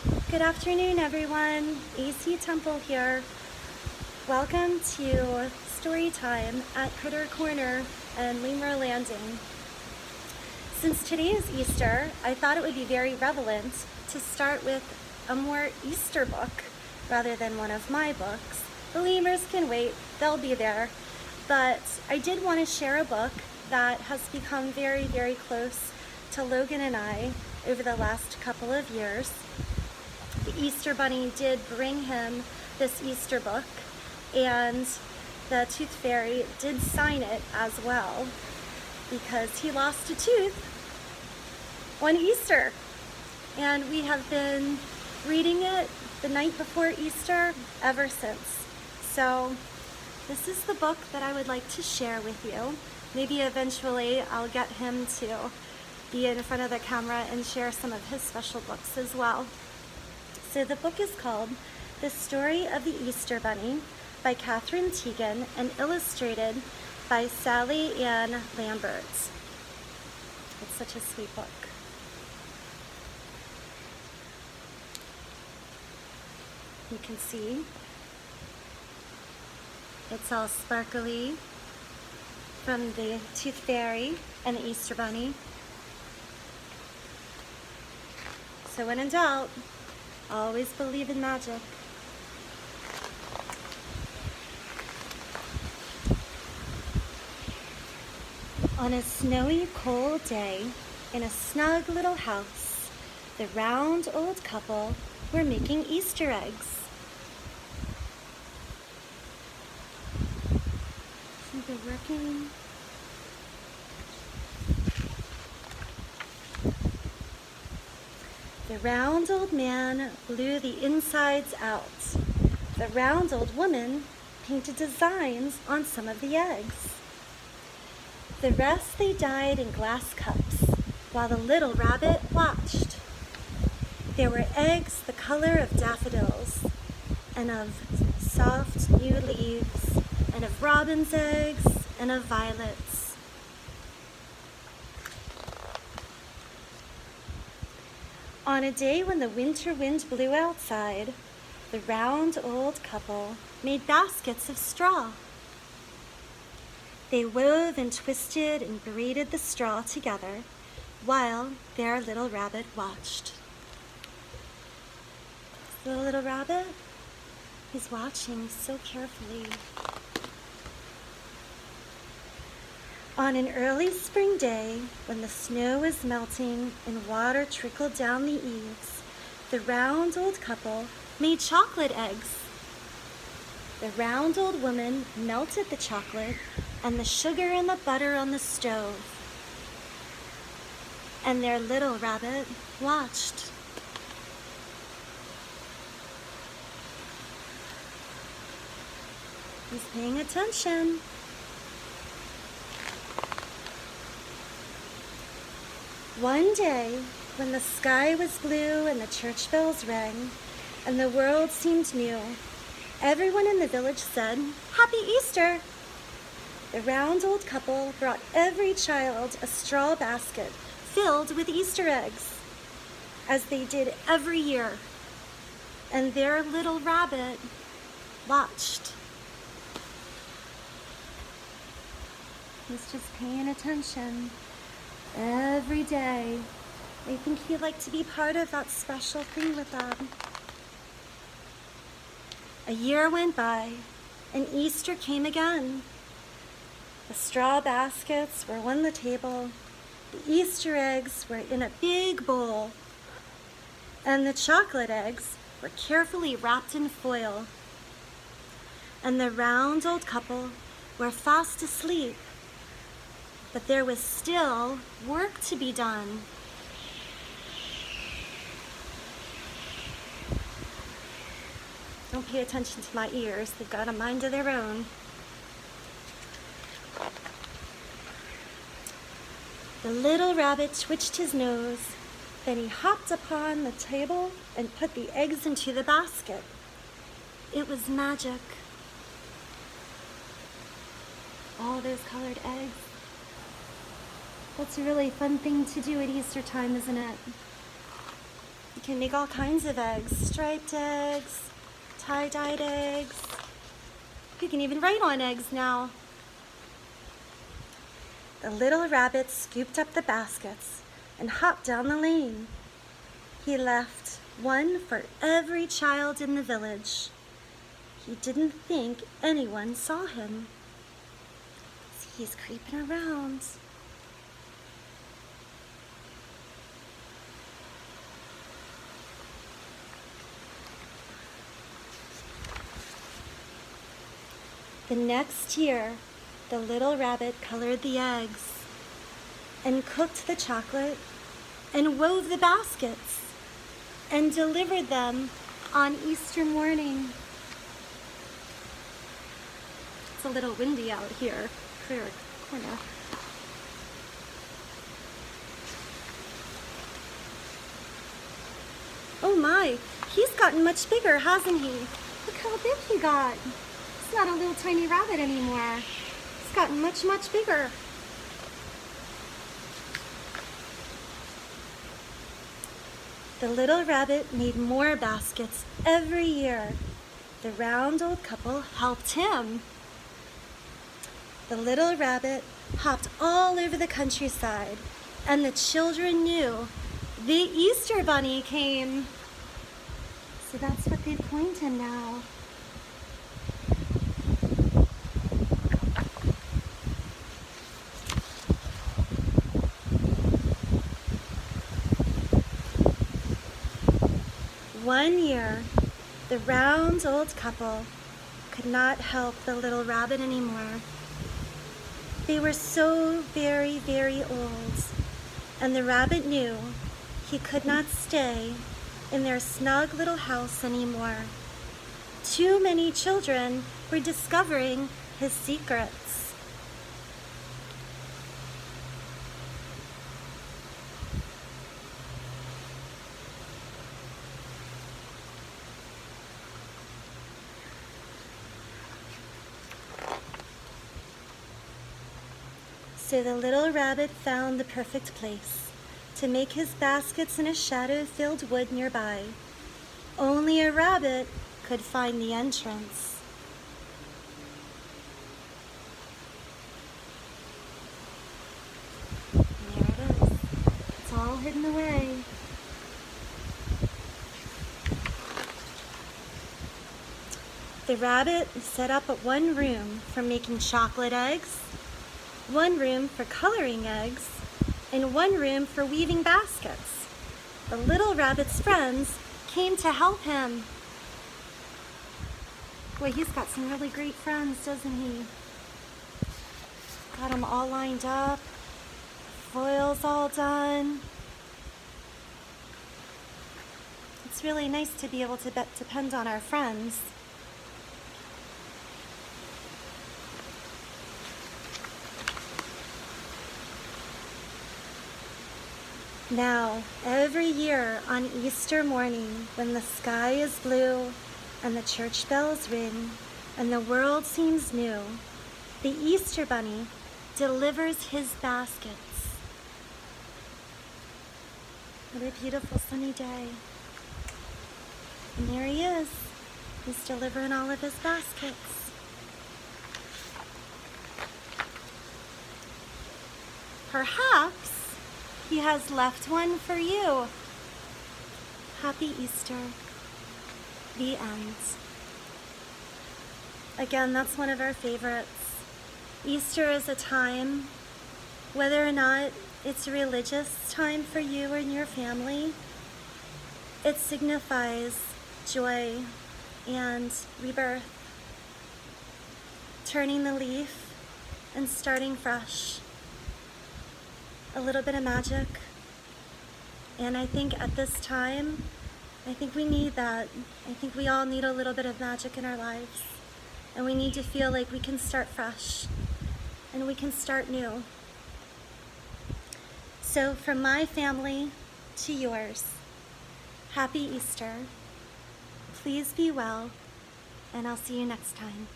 Good afternoon, everyone. AC Temple here. Welcome to story time at Critter Corner and Lemur Landing. Since today is Easter, I thought it would be very relevant to start with a more Easter book rather than one of my books. The lemurs can wait, they'll be there. But I did want to share a book that has become very, very close to Logan and I over the last couple of years. The Easter Bunny did bring him this Easter book, and the Tooth Fairy did sign it as well because he lost a tooth on Easter. And we have been reading it the night before Easter ever since. So this is the book that I would like to share with you. Maybe eventually I'll get him to be in front of the camera and share some of his special books as well. So the book is called The Story of the Easter Bunny by Katherine Tegen and illustrated by Sally Ann Lambert. It's such a sweet book. You can see it's all sparkly from the Tooth Fairy and the Easter Bunny. So when in doubt, always believe in magic. On a snowy, cold day, in a snug little house, the round old couple were making Easter eggs. See, they're working. The round old man blew the insides out. The round old woman painted designs on some of the eggs. The rest they dyed in glass cups, while the little rabbit watched. There were eggs the color of daffodils, and of soft new leaves, and of robin's eggs, and of violets. On a day when the winter wind blew outside, the round old couple made baskets of straw. They wove and twisted and braided the straw together while their little rabbit watched. The little rabbit, he's watching so carefully. On an early spring day, when the snow was melting and water trickled down the eaves, the round old couple made chocolate eggs. The round old woman melted the chocolate and the sugar and the butter on the stove. And their little rabbit watched. He's paying attention. One day, when the sky was blue and the church bells rang, and the world seemed new, everyone in the village said, "Happy Easter!" The round old couple brought every child a straw basket filled with Easter eggs, as they did every year, and their little rabbit watched. He's just paying attention. Every day, I think he'd like to be part of that special thing with them. A year went by, and Easter came again. The straw baskets were on the table, the Easter eggs were in a big bowl, and the chocolate eggs were carefully wrapped in foil. And the round old couple were fast asleep. But there was still work to be done. Don't pay attention to my ears, they've got a mind of their own. The little rabbit twitched his nose, then he hopped upon the table and put the eggs into the basket. It was magic. All those colored eggs. That's a really fun thing to do at Easter time, isn't it? You can make all kinds of eggs, striped eggs, tie-dyed eggs. You can even write on eggs now. The little rabbit scooped up the baskets and hopped down the lane. He left one for every child in the village. He didn't think anyone saw him. See, he's creeping around. The next year, the little rabbit colored the eggs and cooked the chocolate and wove the baskets and delivered them on Easter morning. It's a little windy out here, Clear Corner. Oh my, he's gotten much bigger, hasn't he? Look how big he got. He's not a little tiny rabbit anymore. He's gotten much, much bigger. The little rabbit made more baskets every year. The round old couple helped him. The little rabbit hopped all over the countryside, and the children knew the Easter Bunny came. So that's what they've coined him now. One year, the round old couple could not help the little rabbit anymore. They were so very, very old, and the rabbit knew he could not stay in their snug little house anymore. Too many children were discovering his secrets. So the little rabbit found the perfect place to make his baskets in a shadow-filled wood nearby. Only a rabbit could find the entrance. And there it is. It's all hidden away. The rabbit set up one room for making chocolate eggs, one room for coloring eggs, and one room for weaving baskets. The little rabbit's friends came to help him. Boy, he's got some really great friends, doesn't he? Got them all lined up, foils all done. It's really nice to be able to depend on our friends. Now, every year on Easter morning, when the sky is blue and the church bells ring and the world seems new, the Easter Bunny delivers his baskets. What a beautiful sunny day. And there he is. He's delivering all of his baskets. Perhaps he has left one for you. Happy Easter. The end. Again, that's one of our favorites. Easter is a time, whether or not it's a religious time for you and your family, it signifies joy and rebirth, turning the leaf and starting fresh. A little bit of magic. And I think at this time, I think we need that. I think we all need a little bit of magic in our lives. And we need to feel like we can start fresh and we can start new. So from my family to yours, happy Easter. Please be well, and I'll see you next time.